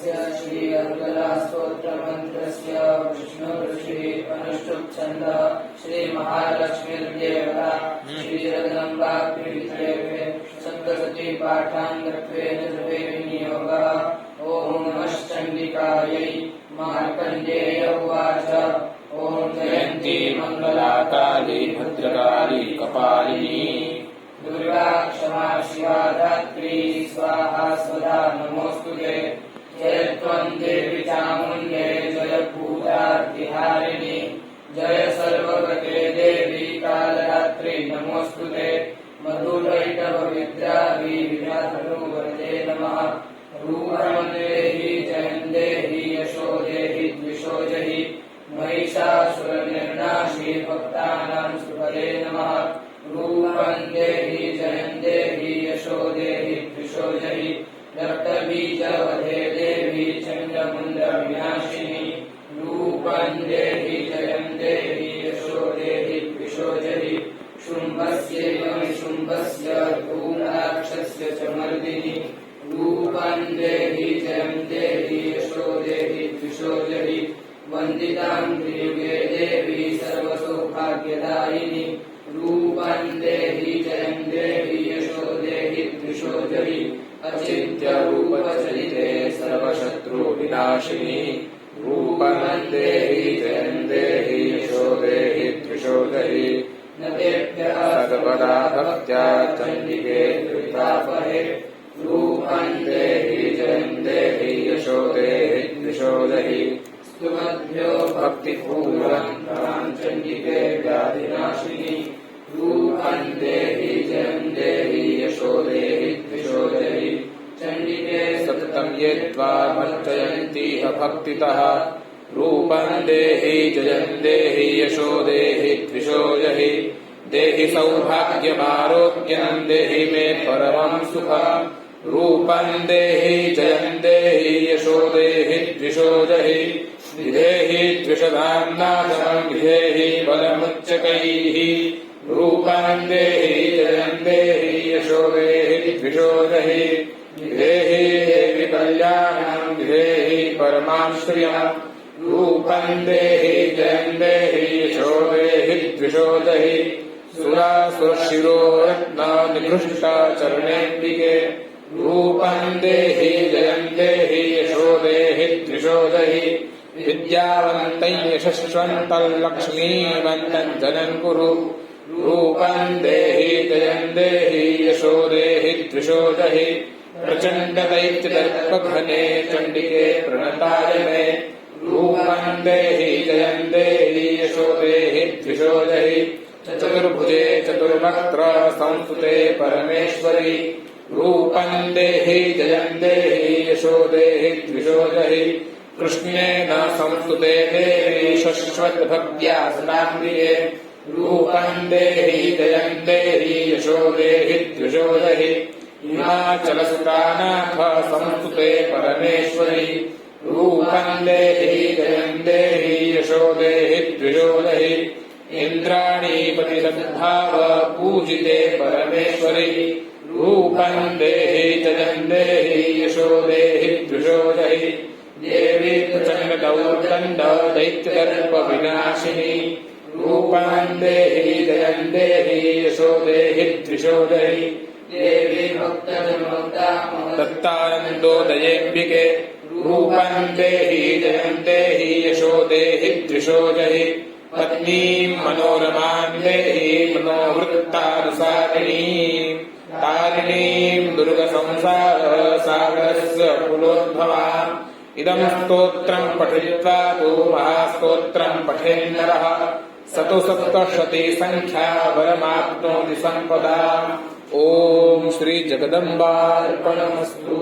तस्य श्री अर्गला स्तोत्र मंत्रस्य विष्णु ऋषि अनुष्टुप छंद श्री महालक्ष्मी देवता श्री जगदम्बा प्रीत्यर्थे सप्तशती पाठांगत्वेन जपे विनियोगः। ओम नमश्चंडिकायै। मार्कण्डेय उवाच ओम जयन्ती मंगला काली भद्रकाली कपालिनी दुर्गा क्षमा शिवा धात्री स्वाहा स्वधा नमोस्तुते। जय त्वं देवी चामुण्डे जय भूतार्तिहारिणी जय सर्वगते देवी कालरात्रि नमोस्तुते। मधुकैटभ विद्रावी विनाधनुवरदे नमः। रूपं देहि जयं देहि यशो देहि द्विषो जहि महिषासुरनिर्नाशी भक्तानां सुपदे नमः। रूपं देहि जयं देहि यशो देहि द्विषो जहि रक्तबीजवधे देवी चण्डमुण्डविनाशिनी। रूपं देहि जयं देहि यशो देहि द्विषो जहि शुम्भस्यैवं शुम्भस्य धूम्राक्षस्य च मर्दिनी। रूपं देहि जयं देहि यशो देहि द्विषो जहि वन्दितां त्रियुगे देवी सर्वसौभाग्यदायिनी। रूपं देहि जयं देहि यशो देहि द्विषो जहि अचिन्त्यरूपचरिते सर्वशत्रुविनाशिनी। रूपं देहि जयं देहि यशो देहि द्विषो जहि सर्वदा भक्त्या चण्डिके त्रितापहे। रूपं देहि जयं देहि यशो देहि द्विषो जहि स्तुमद्भ्यो भक्तिपूर्वं तां चण्डिके व्याधिनाशिनी। रूपं देहि जयं देहि यशो देहि द्विषो जहि चण्डिके सततं ये त्वामर्चयन्तीह भक्तितः। रूपं देहि जयं देहि यशो देहि द्विषो जहि देहि सौभाग्यमारोग्यं देहि मे परमं सुखम्। रूपं देहि जयं देहि यशो देहि द्विषो जहि विधेहि द्विषदां नाशं विधेहि बलमुच्चकैः। रूपं देहि जयं देहि यशो देहि द्विषो जहि विधेहि देवि कल्याणं विधेहि परमां श्रियम्। रूपं देहि जयं देहि यशो देहि द्विषो जहि सुरासुरशिरो रत्ननिकृष्टा चरणेऽम्बिके। रूपं देहि जयं देहि यशो देहि द्विषो जहि विद्यावन्तं यशस्वन्तं लक्ष्मीवन्तं जनं कुरु। रूपं देहि जयं देहि यशो देहि द्विषो जहि प्रचण्डदैत्यदर्पघ्ने चण्डिके प्रणताय मे। रूपं देहि जयं देहि यशो देहि द्विषो जहि चतुर्भुजे चतुर्वक्त्र संस्तुते परमेश्वरि। रूपं देहि जयं देहि यशो देहि द्विषो जहि कृष्णेन संस्तुते देवी शश्वतभक्त्या सदाम्बिके। रूपं देहि जयं देहि यशो देहि द्विषो जहि हिमाचलसुतानाथ संस्तुते परमेश्वरि। रूपं देहि जयं देहि यशो देहि द्विषो जहि इन्द्राणीपतिसद्भाव पूजिते परमेश्वरि। रूपं देहि जयं देहि यशो देहि द्विषो जहि देवी प्रचण्डदौर्दण्ड दैत्यदर्पविनाशिनी। रूपं देहि जयं देहि यशो देहि द्विषो जहि देवी दत्तानन्दोदयेऽम्बिके। रूपं देहि जयं देहि यशो देहि द्विषो जहि पत्नीं मनोरमां देहि मनोवृत्तानुसारिणीं तारिणीं दुर्गसंसारसागरस्य कुलोद्भवाम्। इदं स्तोत्रं पठित्वा तु महास्तोत्रं पठेन्नरः स तु सप्तशतीसङ्ख्या वरमाप्नोति सम्पदाम्। ॐ श्री जगदम्बार्पणमस्तु।